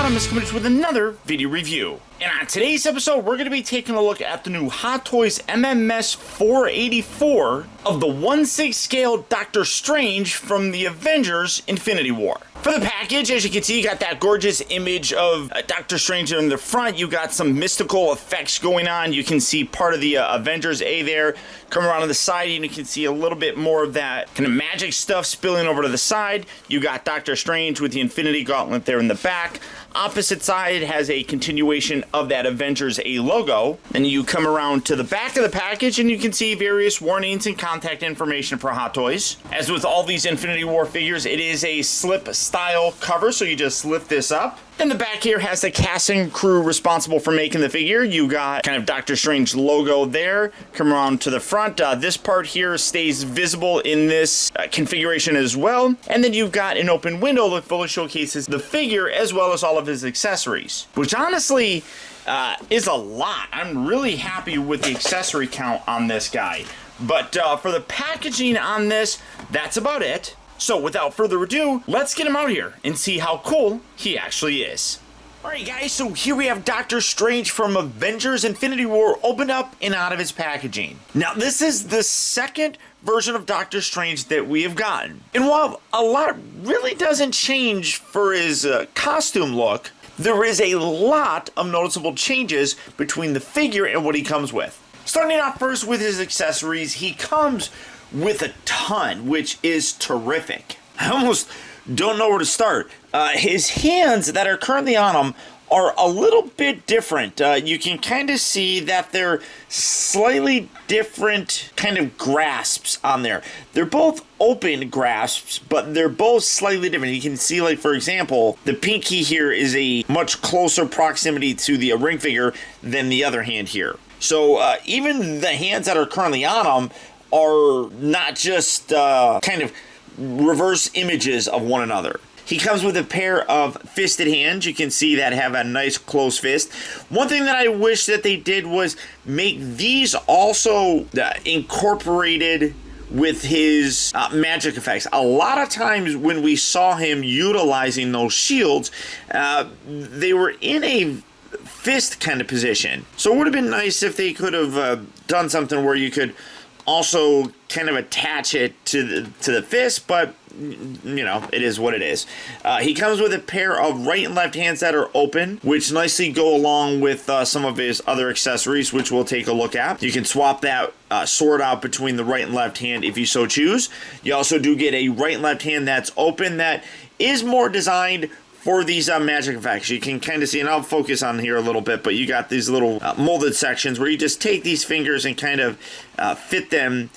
Optibotimus coming with another video review. And on today's episode, we're going to be taking a look at the new Hot Toys MMS 484 of the 1/6 scale Doctor Strange from the Avengers Infinity War. For the package, as you can see, you got that gorgeous image of Doctor Strange in the front. You got some mystical effects going on. You can see part of the Avengers A there. Come around to the side, and you can see a little bit more of that kind of magic stuff spilling over to the side. You got Doctor Strange with the Infinity Gauntlet there in the back. Opposite side has a continuation of that Avengers A logo. Then you come around to the back of the package, and you can see various warnings and contact information for Hot Toys. As with all these Infinity War figures, it is a slip style cover, so you just lift this up. And the back here has the casting crew responsible for making the figure. You got kind of Doctor Strange logo there. Come around to the front. This part here stays visible in this configuration as well. And then you've got an open window that fully showcases the figure as well as all of his accessories, which honestly is a lot. I'm really happy with the accessory count on this guy. But for the packaging on this, that's about it. So without further ado, let's get him out here and see how cool he actually is. Alright guys, so here we have Doctor Strange from Avengers Infinity War opened up and out of his packaging. Now this is the second version of Doctor Strange that we have gotten. And while a lot really doesn't change for his costume look, there is a lot of noticeable changes between the figure and what he comes with. Starting off first with his accessories, he comes with a ton, which is terrific. I almost don't know where to start. His hands that are currently on him are a little bit different. You can kind of see that they're slightly different kind of grasps on there. They're both open grasps, but they're both slightly different. You can see, like, for example, the pinky here is a much closer proximity to the ring finger than the other hand here. So even the hands that are currently on him are not just kind of reverse images of one another. He comes with a pair of fisted hands. You can see that have a nice close fist. One thing that I wish that they did was make these also incorporated with his magic effects. A lot of times when we saw him utilizing those shields, they were in a fist kind of position. So it would have been nice if they could have done something where you could also kind of attach it to the fist, but you know, it is what it is. He comes with a pair of right and left hands that are open, which nicely go along with some of his other accessories, which we'll take a look at. You can swap that sword out between the right and left hand if you so choose. You also do get a right and left hand that's open that is more designed for these magic effects. You can kind of see, and I'll focus on here a little bit, but you got these little molded sections where you just take these fingers and kind of fit them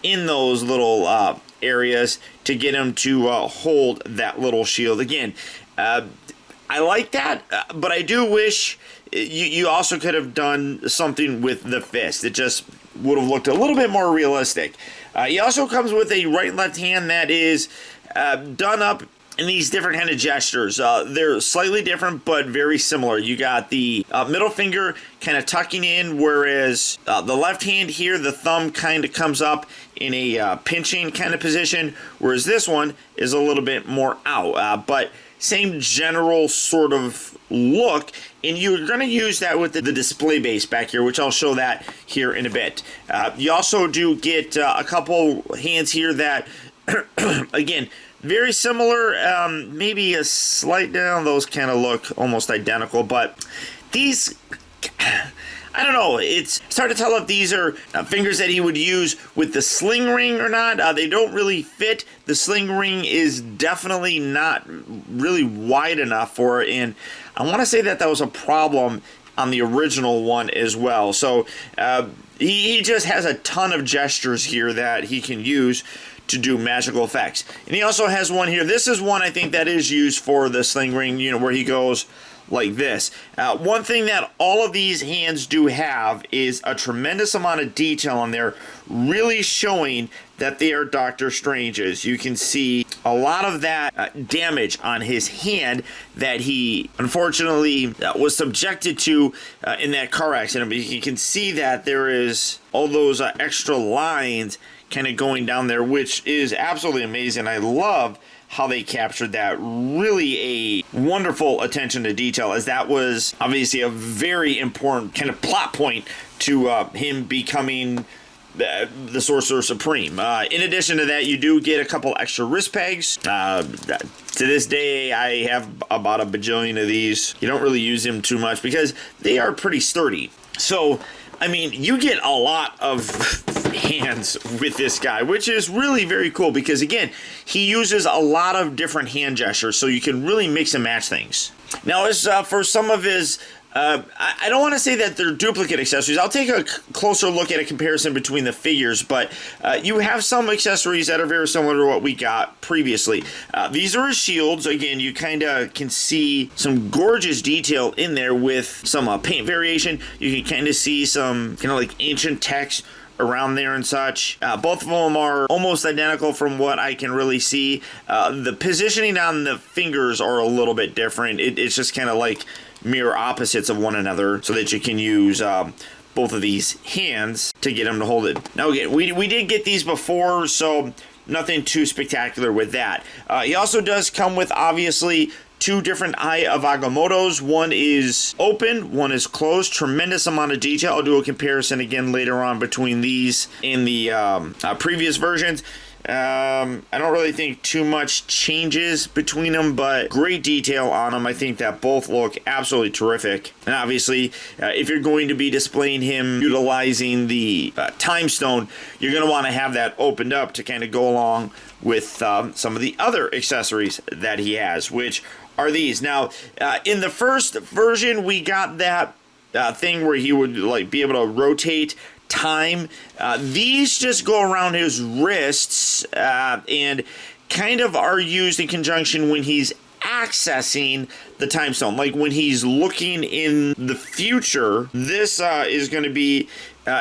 in those little areas to get them to hold that little shield. Again, I like that, but I do wish you also could have done something with the fist. It just would have looked a little bit more realistic. He also comes with a right and left hand that is done up in these different kind of gestures. They're slightly different, but very similar. You got the middle finger kind of tucking in, whereas the left hand here, the thumb kind of comes up in a pinching kind of position, whereas this one is a little bit more out. But same general sort of look, and you're going to use that with the display base back here, which I'll show that here in a bit. You also do get a couple hands here that, again, very similar, maybe a slight down. Those kind of look almost identical, but these, I don't know. It's hard to tell if these are fingers that he would use with the sling ring or not. They don't really fit. The sling ring is definitely not really wide enough for it, and I want to say that was a problem on the original one as well. So he just has a ton of gestures here that he can use to do magical effects. And he also has one here. This is one I think that is used for the sling ring, you know, where he goes like this. One thing that all of these hands do have is a tremendous amount of detail on there, really showing that they are Doctor Strange's. You can see a lot of that damage on his hand that he unfortunately was subjected to in that car accident. But you can see that there is all those extra lines kind of going down there, which is absolutely amazing. I love how they captured that. Really a wonderful attention to detail, as that was obviously a very important kind of plot point to him becoming the Sorcerer Supreme. In addition to that, you do get a couple extra wrist pegs. To this day, I have about a bajillion of these. You don't really use them too much because they are pretty sturdy. So, I mean, you get a lot of hands with this guy, which is really very cool because, again, he uses a lot of different hand gestures, so you can really mix and match things. Now, as for some of his I don't want to say that they're duplicate accessories. I'll take a closer look at a comparison between the figures, but you have some accessories that are very similar to what we got previously. These are his shields. Again, you kind of can see some gorgeous detail in there with some paint variation. You can kind of see some kind of like ancient text around there and such. Both of them are almost identical from what I can really see. The positioning on the fingers are a little bit different. It's just kind of like mirror opposites of one another so that you can use both of these hands to get them to hold it. Now again, we did get these before, so nothing too spectacular with that. He also does come with, obviously, two different Eye of Agamottos. One is open, one is closed. Tremendous amount of detail. I'll do a comparison again later on between these in the previous versions. I don't really think too much changes between them, but great detail on them. I think that both look absolutely terrific. And obviously, if you're going to be displaying him utilizing the Time Stone, you're going to want to have that opened up to kind of go along with some of the other accessories that he has, which are these. Now, in the first version, we got that thing where he would like be able to rotate time. These just go around his wrists and kind of are used in conjunction when he's accessing the Time Stone. Like when he's looking in the future, this is going to be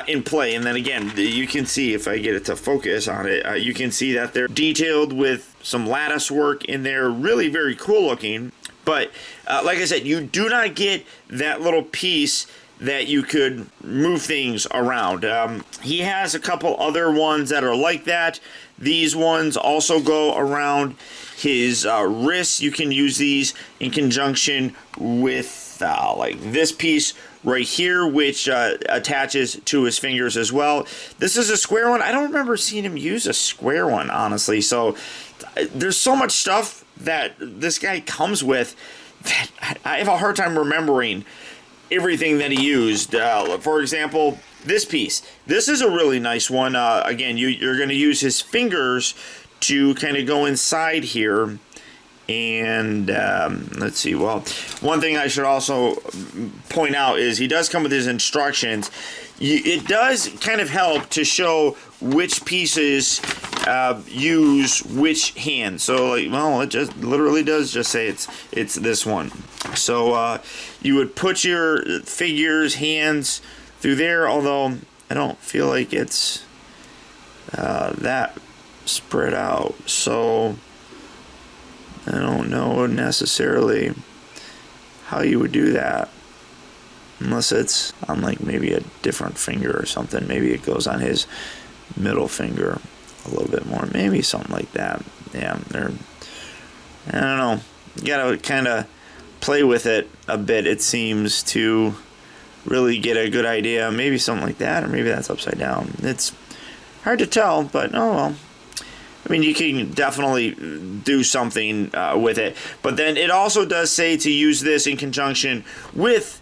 in play. And then again, you can see, if I get it to focus on it, you can see that they're detailed with some lattice work in there. Really very cool looking. But like I said, you do not get that little piece that you could move things around. He has a couple other ones that are like that. These ones also go around his wrists. You can use these in conjunction with like this piece right here, which attaches to his fingers as well. This is a square one. I don't remember seeing him use a square one, honestly. So there's so much stuff that this guy comes with that I have a hard time remembering everything that he used. For example, this piece. This is a really nice one. Again, you're going to use his fingers to kind of go inside here. And let's see. Well, one thing I should also point out is he does come with his instructions. It does kind of help to show which pieces use which hand. So, like, well, it just literally does just say it's this one. So you would put your figures, hands through there, although I don't feel like it's that spread out. So I don't know necessarily how you would do that. Unless it's on like maybe a different finger or something. Maybe it goes on his middle finger a little bit more. Maybe something like that. Yeah, I don't know. You gotta kind of play with it a bit, it seems, to really get a good idea. Maybe something like that, or maybe that's upside down. It's hard to tell, but oh well. I mean, you can definitely do something with it. But then it also does say to use this in conjunction with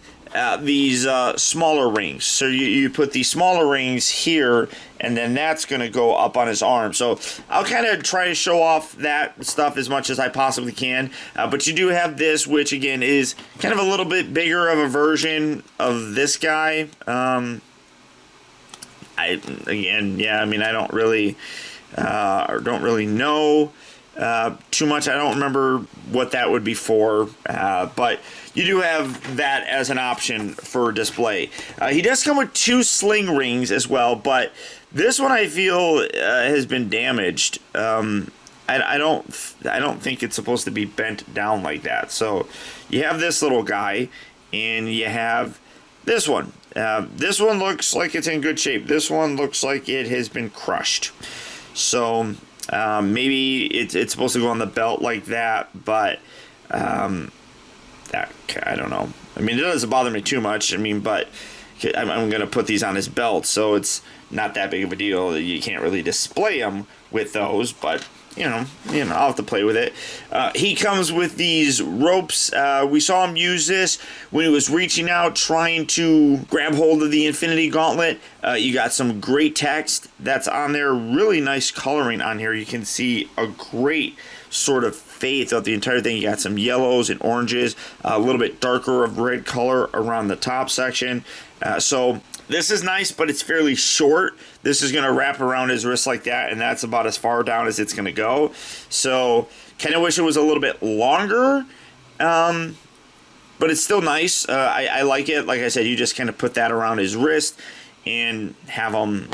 these smaller rings. So you put these smaller rings here, and then that's going to go up on his arm. So I'll kind of try to show off that stuff as much as I possibly can. But you do have this, which again is kind of a little bit bigger of a version of this guy. I don't really know too much. I don't remember what that would be for, but you do have that as an option for display. He does come with two sling rings as well, but this one I feel has been damaged. I don't think it's supposed to be bent down like that. So you have this little guy, and you have this one. This one looks like it's in good shape. This one looks like it has been crushed. So Maybe it's supposed to go on the belt like that, but that, I don't know. I mean, it doesn't bother me too much. I mean, but I'm going to put these on his belt, so it's not that big of a deal. You can't really display them with those, but you know, I'll have to play with it. He comes with these ropes. We saw him use this when he was reaching out, trying to grab hold of the Infinity Gauntlet. You got some great text that's on there. Really nice coloring on here. You can see a great sort of fade throughout the entire thing. You got some yellows and oranges, a little bit darker of red color around the top section. So this is nice, but it's fairly short. This is going to wrap around his wrist like that, and that's about as far down as it's going to go. So kind of wish it was a little bit longer, but it's still nice. I like it. Like I said, you just kind of put that around his wrist and have him,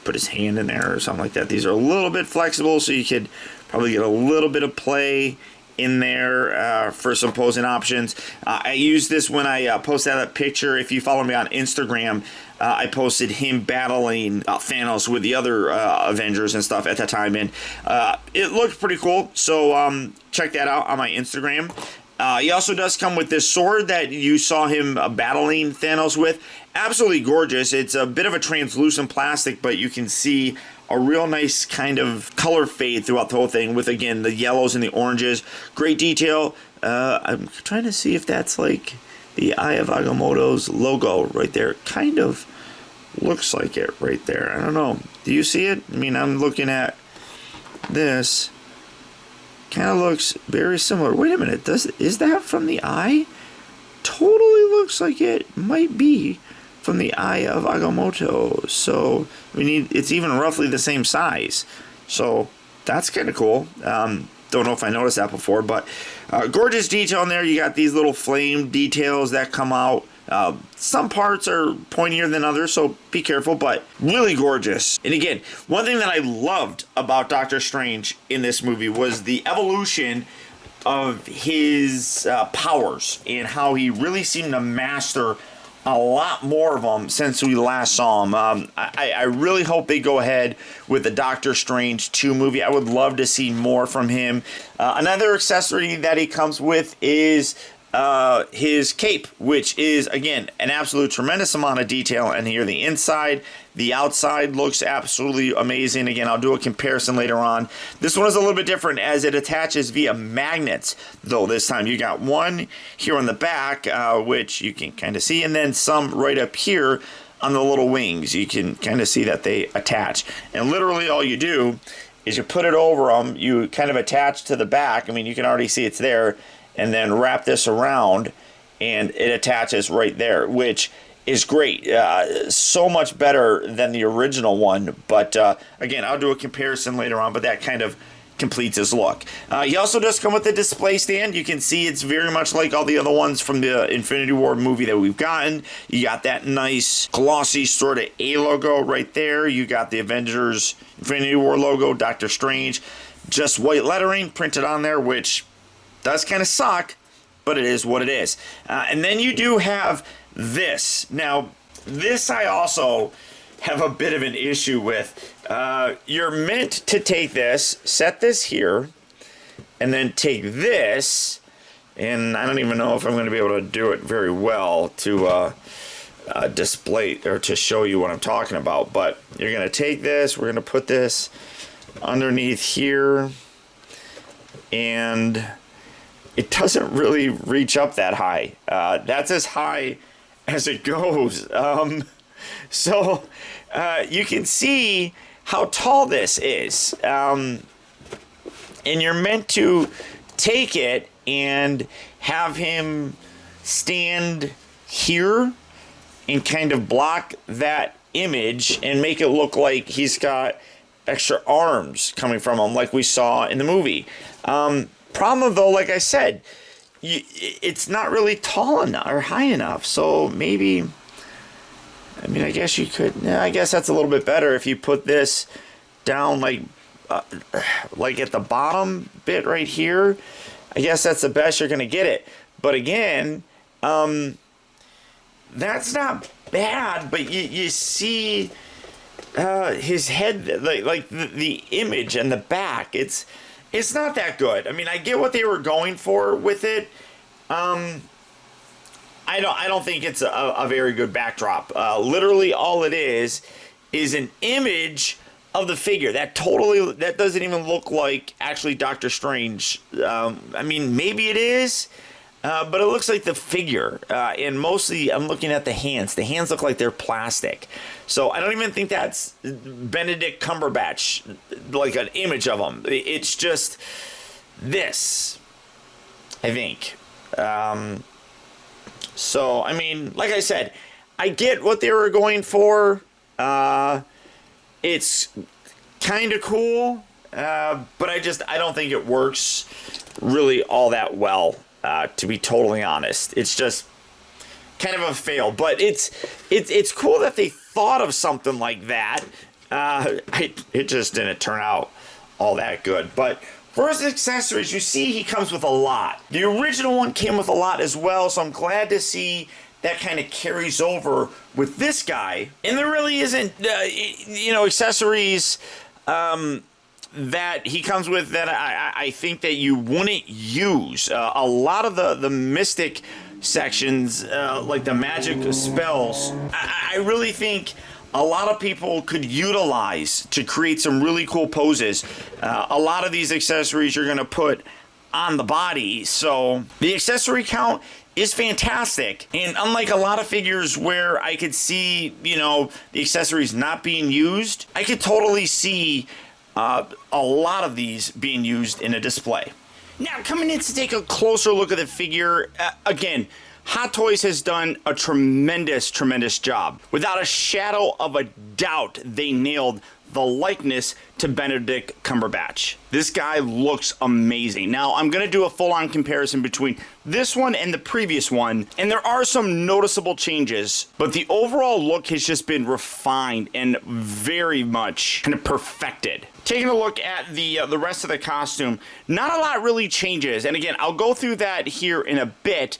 put his hand in there or something like that. These are a little bit flexible, so you could probably get a little bit of play in there for some posing options. I used this when I posted that picture. If you follow me on Instagram, I posted him battling Thanos with the other Avengers and stuff at that time, and it looked pretty cool. So check that out on my Instagram. He also does come with this sword that you saw him battling Thanos with. Absolutely gorgeous. It's a bit of a translucent plastic, but you can see a real nice kind of color fade throughout the whole thing with, again, the yellows and the oranges. Great detail. I'm trying to see if that's like the Eye of Agamotto's logo right there. It kind of looks like it right there. I don't know. Do you see it? I mean, I'm looking at this. Kind of looks very similar. Wait a minute. Is that from the eye? Totally looks like it might be from the Eye of Agamotto. So it's even roughly the same size. So that's kind of cool. Don't know if I noticed that before, but gorgeous detail in there. You got these little flame details that come out. Some parts are pointier than others, so be careful, but really gorgeous. And again, one thing that I loved about Doctor Strange in this movie was the evolution of his powers and how he really seemed to master a lot more of them since we last saw him. I really hope they go ahead with the Doctor Strange 2 movie. I would love to see more from him. Another accessory that he comes with is his cape, which is, again, an absolute tremendous amount of detail in here. The inside, the outside looks absolutely amazing. Again, I'll do a comparison later on. This one is a little bit different as it attaches via magnets, though this time. You got one here on the back, which you can kind of see, and then some right up here on the little wings. You can kind of see that they attach. And literally all you do is you put it over them, you kind of attach to the back. I mean, you can already see it's there, and then wrap this around, and it attaches right there, which is great. So much better than the original one. But again, I'll do a comparison later on, but that kind of completes his look. He also does come with a display stand. You can see it's very much like all the other ones from the Infinity War movie that we've gotten. You got that nice glossy sort of A logo right there. You got the Avengers Infinity War logo, Doctor Strange, just white lettering printed on there, which does kind of suck, but it is what it is. And then you do have this. Now, this I also have a bit of an issue with. You're meant to take this, set this here, and then take this, and I don't even know if I'm going to be able to do it very well to display or to show you what I'm talking about, but you're going to take this, we're going to put this underneath here, and it doesn't really reach up that high. That's as high as it goes. So you can see how tall this is. And you're meant to take it and have him stand here and kind of block that image and make it look like he's got extra arms coming from him like we saw in the movie. Problem though, like I said, it's not really tall enough or high enough. So maybe, I mean, I guess you could. Yeah, I guess that's a little bit better if you put this down like at the bottom bit right here. I guess that's the best you're gonna get it. But again, that's not bad. But you see his head, like the image and the back, it's not that good. I mean, I get what they were going for with it. I don't think it's a very good backdrop. Literally all it is an image of the figure that doesn't even look like actually Doctor Strange. I mean, maybe it is, but it looks like the figure. And mostly I'm looking at the hands. The hands look like they're plastic. So I don't even think that's Benedict Cumberbatch, like an image of him. It's just this, I think. So, I mean, like I said, I get what they were going for. It's kind of cool, but I don't think it works really all that well, to be totally honest. It's just kind of a fail, but it's cool that they thought of something like that. It just didn't turn out all that good, but for his accessories, you see he comes with a lot. The original one came with a lot as well, so I'm glad to see that kind of carries over with this guy. And there really isn't, accessories that he comes with that I think that you wouldn't use. A lot of the mystic sections, like the magic spells, I really think a lot of people could utilize to create some really cool poses. A lot of these accessories you're going to put on the body. So the accessory count is fantastic. And unlike a lot of figures where I could see, the accessories not being used, I could totally see a lot of these being used in a display. Now, coming in to take a closer look at the figure, again, Hot Toys has done a tremendous job. Without a shadow of a doubt, they nailed the likeness to Benedict Cumberbatch. This guy looks amazing. Now, I'm going to do a full-on comparison between this one and the previous one, and there are some noticeable changes, but the overall look has just been refined and very much kind of perfected. Taking a look at the rest of the costume, not a lot really changes, and again, I'll go through that here in a bit,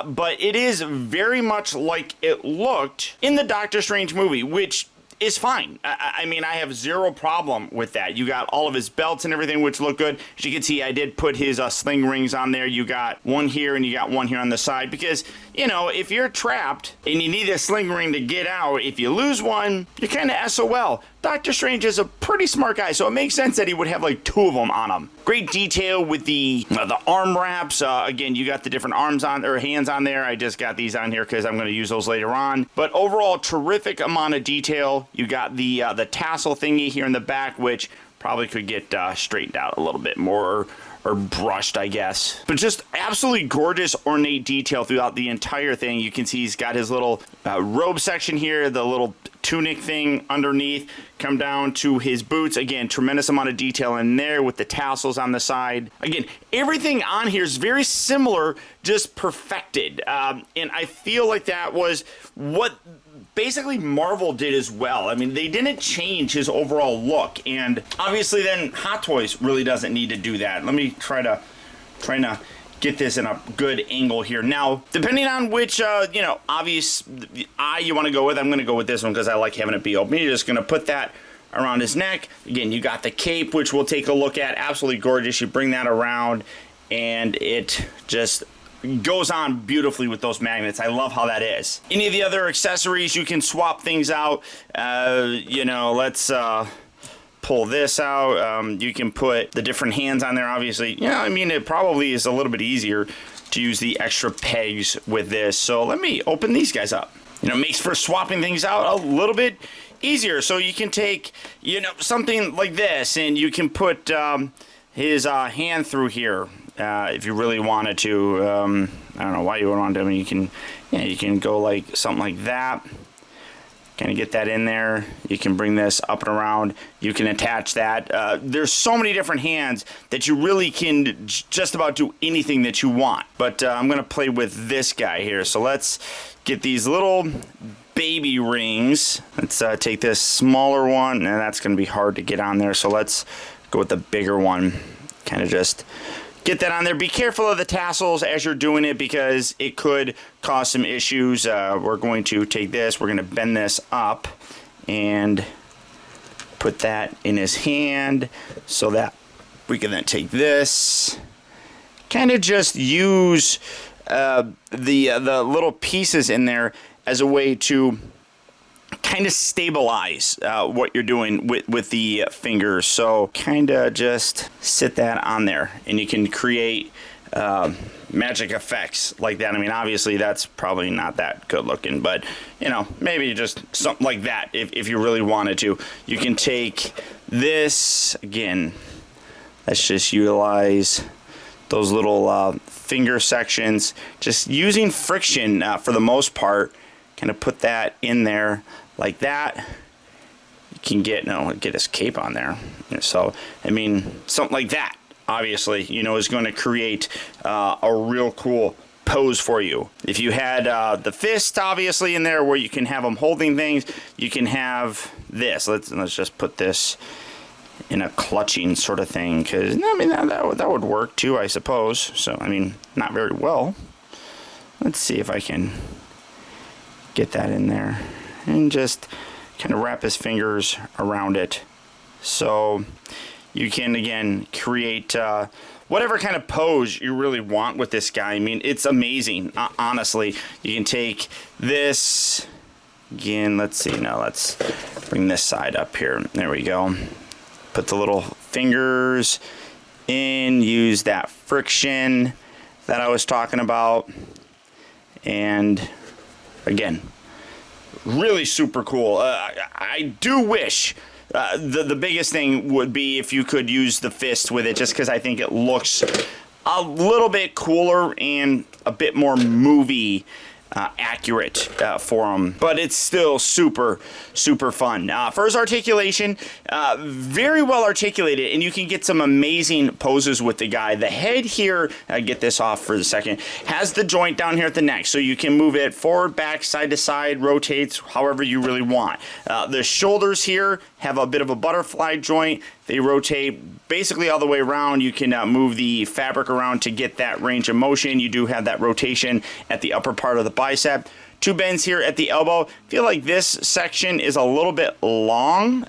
but it is very much like it looked in the Doctor Strange movie, which is fine. I mean, I have zero problem with that. You got all of his belts and everything, which look good. As you can see, I did put his sling rings on there. You got one here and you got one here on the side because, if you're trapped and you need a sling ring to get out, if you lose one, you're kind of SOL. Doctor Strange is a pretty smart guy, so it makes sense that he would have like two of them on him. Great detail with the arm wraps. Again, you got the different arms on or hands on there. I just got these on here because I'm going to use those later on. But overall, terrific amount of detail. You got the tassel thingy here in the back, which probably could get straightened out a little bit more or brushed, I guess. But just absolutely gorgeous, ornate detail throughout the entire thing. You can see he's got his little robe section here, the little tunic thing underneath, come down to his boots. Again, tremendous amount of detail in there with the tassels on the side. Again, everything on here is very similar, just perfected. And I feel like that was what basically Marvel did as well. I mean, they didn't change his overall look, and obviously then Hot Toys really doesn't need to do that. Let me try to get this in a good angle here. Now, depending on which, obvious eye you want to go with, I'm going to go with this one because I like having it be open. You're just going to put that around his neck. Again, you got the cape, which we'll take a look at. Absolutely gorgeous. You bring that around, and it just goes on beautifully with those magnets. I love how that is. Any of the other accessories, you can swap things out. Let's pull this out. You can put the different hands on there, obviously. It probably is a little bit easier to use the extra pegs with this. So let me open these guys up. It makes for swapping things out a little bit easier. So you can take, something like this, and you can put his hand through here. If you really wanted to, I don't know why you would want to. I mean, you can go like something like that. Kind of get that in there. You can bring this up and around. You can attach that. There's so many different hands that you really can just about do anything that you want. But I'm going to play with this guy here. So let's get these little baby rings. Let's take this smaller one. And that's going to be hard to get on there. So let's go with the bigger one. Kind of just get that on there. Be careful of the tassels as you're doing it because it could cause some issues. We're going to take this, we're going to bend this up, and put that in his hand so that we can then take this, kind of just use the little pieces in there as a way to kind of stabilize what you're doing with the fingers. So kind of just sit that on there, and you can create magic effects like that. I mean, obviously that's probably not that good looking, but you know, maybe just something like that if you really wanted to. You can take this again. Let's just utilize those little finger sections, just using friction for the most part. Kind of put that in there like that. You can get his cape on there. So I mean, something like that, obviously, you know, is going to create a real cool pose for you. If you had the fist obviously in there where you can have them holding things, you can have this. Let's just put this in a clutching sort of thing, because I mean that would work too, I suppose. So I mean, not very well. Let's see if I can get that in there and just kind of wrap his fingers around it, so you can again create whatever kind of pose you really want with this guy. I mean, it's amazing, honestly. You can take this again. Let's see, now let's bring this side up here. There we go. Put the little fingers in, use that friction that I was talking about, and again, really super cool. I do wish the biggest thing would be if you could use the fist with it, just because I think it looks a little bit cooler and a bit more movie accurate for him, but it's still super fun. For his articulation, very well articulated, and you can get some amazing poses with the guy. The head here, get this off for a second, has the joint down here at the neck, so you can move it forward, back, side to side, rotates however you really want. The shoulders here have a bit of a butterfly joint. They rotate basically all the way around. You can move the fabric around to get that range of motion. You do have that rotation at the upper part of the bicep. Two bends here at the elbow. I feel like this section is a little bit long,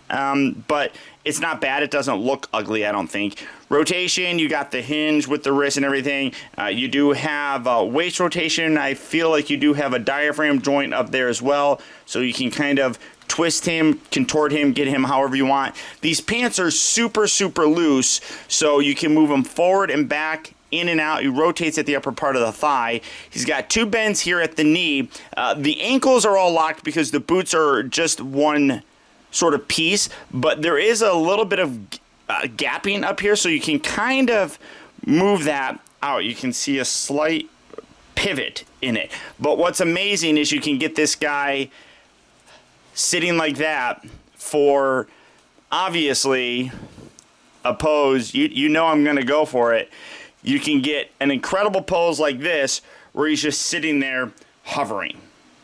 but it's not bad. It doesn't look ugly, I don't think. Rotation, you got the hinge with the wrist and everything. You do have waist rotation. I feel like you do have a diaphragm joint up there as well, so you can kind of twist him, contort him, get him however you want. These pants are super loose, so you can move them forward and back, in and out. He rotates at the upper part of the thigh. He's got two bends here at the knee. The ankles are all locked because the boots are just one sort of piece, but there is a little bit of gapping up here, so you can kind of move that out. You can see a slight pivot in it. But what's amazing is you can get this guy sitting like that for, obviously, a pose. You know I'm going to go for it. You can get an incredible pose like this where he's just sitting there hovering,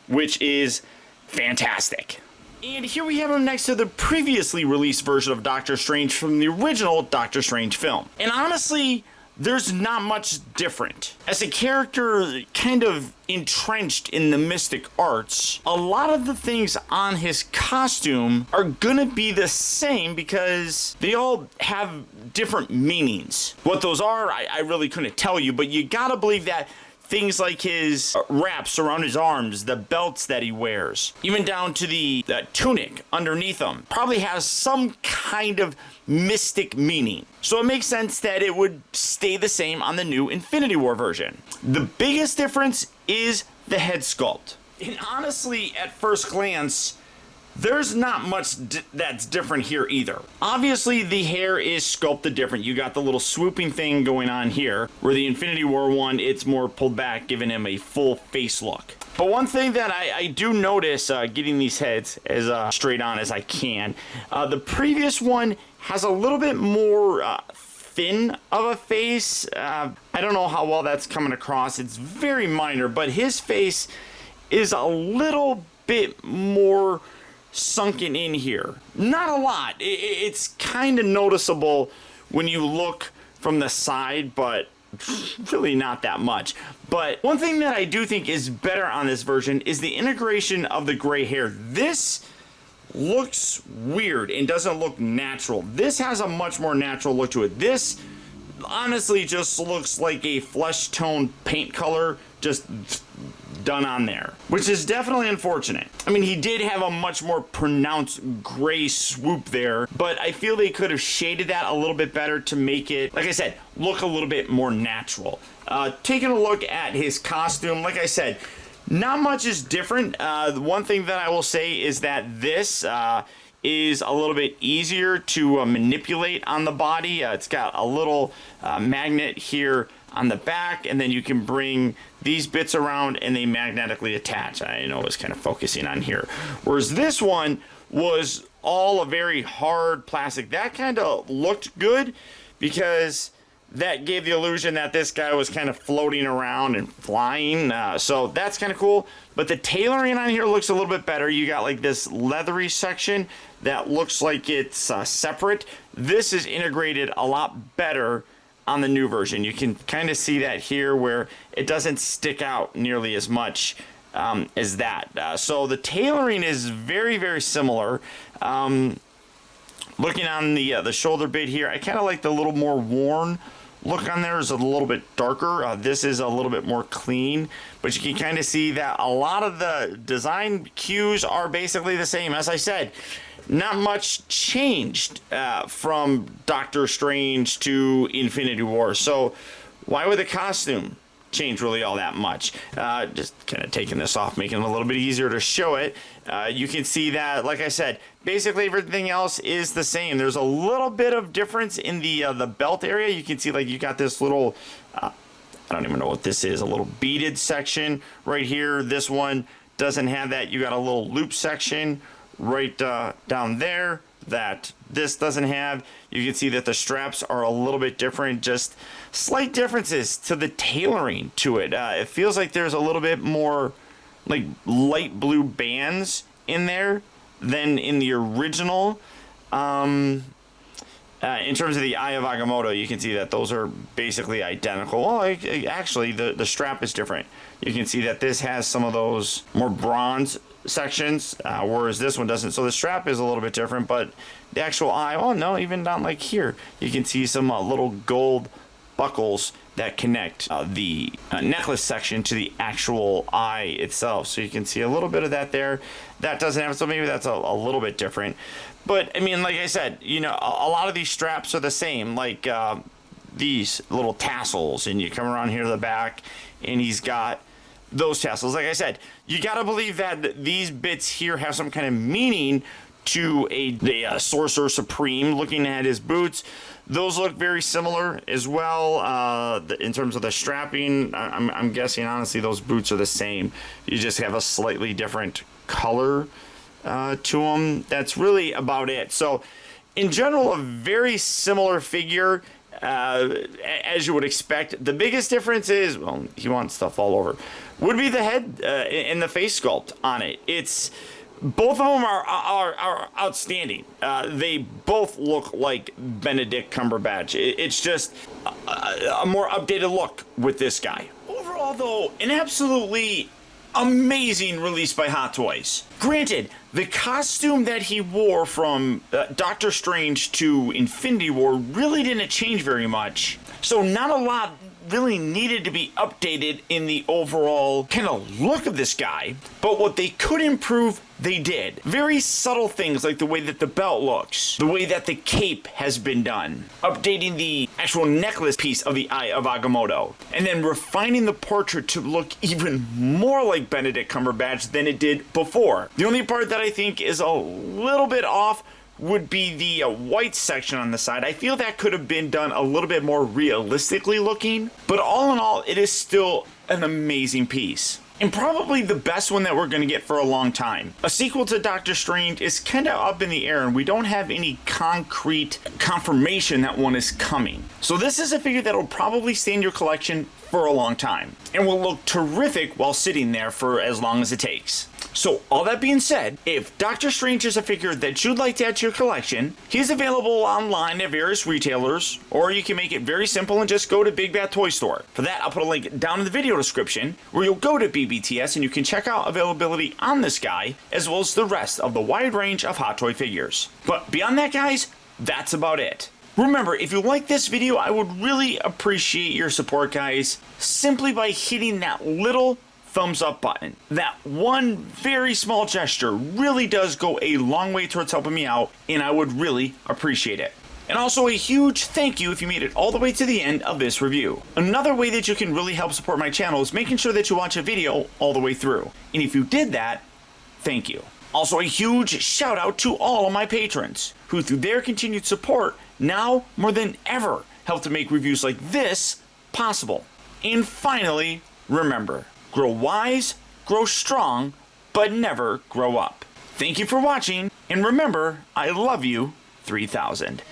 which is fantastic. And here we have him next to the previously released version of Doctor Strange from the original Doctor Strange film. And honestly, there's not much different. As a character kind of entrenched in the mystic arts, a lot of the things on his costume are gonna be the same because they all have different meanings. What those are, I really couldn't tell you, but you gotta believe that things like his wraps around his arms, the belts that he wears, even down to the tunic underneath him, probably has some kind of mystic meaning. So it makes sense that it would stay the same on the new Infinity War version. The biggest difference is the head sculpt. And honestly, at first glance, there's not much that's different here either. Obviously, the hair is sculpted different. You got the little swooping thing going on here, where the Infinity War one, it's more pulled back, giving him a full face look. But one thing that I do notice getting these heads as straight on as I can, the previous one has a little bit more thin of a face. I don't know how well that's coming across. It's very minor, but his face is a little bit more sunken in here. Not a lot. It's kind of noticeable when you look from the side, but really not that much. But one thing that I do think is better on this version is the integration of the gray hair. This looks weird and doesn't look natural. This has a much more natural look to it. This honestly just looks like a flesh tone paint color just done on there, which is definitely unfortunate. I mean, he did have a much more pronounced gray swoop there, but I feel they could have shaded that a little bit better to make it, like I said, look a little bit more natural. Taking a look at his costume, like I said, not much is different. The one thing that I will say is that this is a little bit easier to manipulate on the body. It's got a little magnet here on the back, and then you can bring these bits around and they magnetically attach. I know I was kind of focusing on here. Whereas this one was all a very hard plastic. That kind of looked good because that gave the illusion that this guy was kind of floating around and flying. So that's kind of cool. But the tailoring on here looks a little bit better. You got like this leathery section that looks like it's separate. This is integrated a lot better on the new version. You can kind of see that here where it doesn't stick out nearly as much as that. So the tailoring is very, very similar. Looking on the shoulder bit here, I kind of like the little more worn look on there is a little bit darker. This is a little bit more clean, but you can kind of see that a lot of the design cues are basically the same. As I said, not much changed from Doctor Strange to Infinity War. So why would the costume change really all that much? Just kind of taking this off, making it a little bit easier to show it. You can see that, like I said, basically everything else is the same. There's a little bit of difference in the belt area. You can see like you got this little, I don't even know what this is, a little beaded section right here. This one doesn't have that. You got a little loop section right down there that this doesn't have. You can see that the straps are a little bit different, just slight differences to the tailoring to it. It feels like there's a little bit more like light blue bands in there than in the original. In terms of the Eye of Agamotto, you can see that those are basically identical. Well, actually, the strap is different. You can see that this has some of those more bronze sections, whereas this one doesn't. So the strap is a little bit different, but the actual eye, oh no, even down like here, you can see some little gold buckles that connect the necklace section to the actual eye itself. So you can see a little bit of that there. That doesn't have, so maybe that's a little bit different. But I mean, like I said, you know, a lot of these straps are the same, like these little tassels, and you come around here to the back and he's got those tassels. Like I said, you got to believe that these bits here have some kind of meaning to the Sorcerer Supreme. Looking at his boots, those look very similar as well. In terms of the strapping, I'm guessing honestly those boots are the same. You just have a slightly different color to them. That's really about it. So in general, a very similar figure, as you would expect. The biggest difference is, well, he wants stuff all over, would be the head and the face sculpt on it. It's both of them are outstanding. They both look like Benedict Cumberbatch. It's just a more updated look with this guy. Overall, though, an absolutely amazing release by Hot Toys. Granted, the costume that he wore from Doctor Strange to Infinity War really didn't change very much. So not a lot really needed to be updated in the overall kind of look of this guy, but what they could improve, they did. Very subtle things like the way that the belt looks, the way that the cape has been done, updating the actual necklace piece of the Eye of Agamotto, and then refining the portrait to look even more like Benedict Cumberbatch than it did before. The only part that I think is a little bit off would be the white section on the side. I feel that could have been done a little bit more realistically looking, but all in all, it is still an amazing piece. And probably the best one that we're going to get for a long time. A sequel to Doctor Strange is kind of up in the air, and we don't have any concrete confirmation that one is coming. So this is a figure that will probably stay in your collection for a long time and will look terrific while sitting there for as long as it takes. So all that being said, if Doctor Strange is a figure that you'd like to add to your collection, he's available online at various retailers, or you can make it very simple and just go to Big Bad Toy Store. For that, I'll put a link down in the video description where you'll go to BBTS and you can check out availability on this guy, as well as the rest of the wide range of Hot Toy figures. But beyond that, guys, that's about it. Remember, if you like this video, I would really appreciate your support, guys, simply by hitting that little thumbs up button. That one very small gesture really does go a long way towards helping me out, and I would really appreciate it. And also a huge thank you if you made it all the way to the end of this review. Another way that you can really help support my channel is making sure that you watch a video all the way through. And if you did that, thank you. Also a huge shout out to all of my patrons, who through their continued support, now more than ever, help to make reviews like this possible. And finally, remember, grow wise, grow strong, but never grow up. Thank you for watching, and remember, I love you 3000.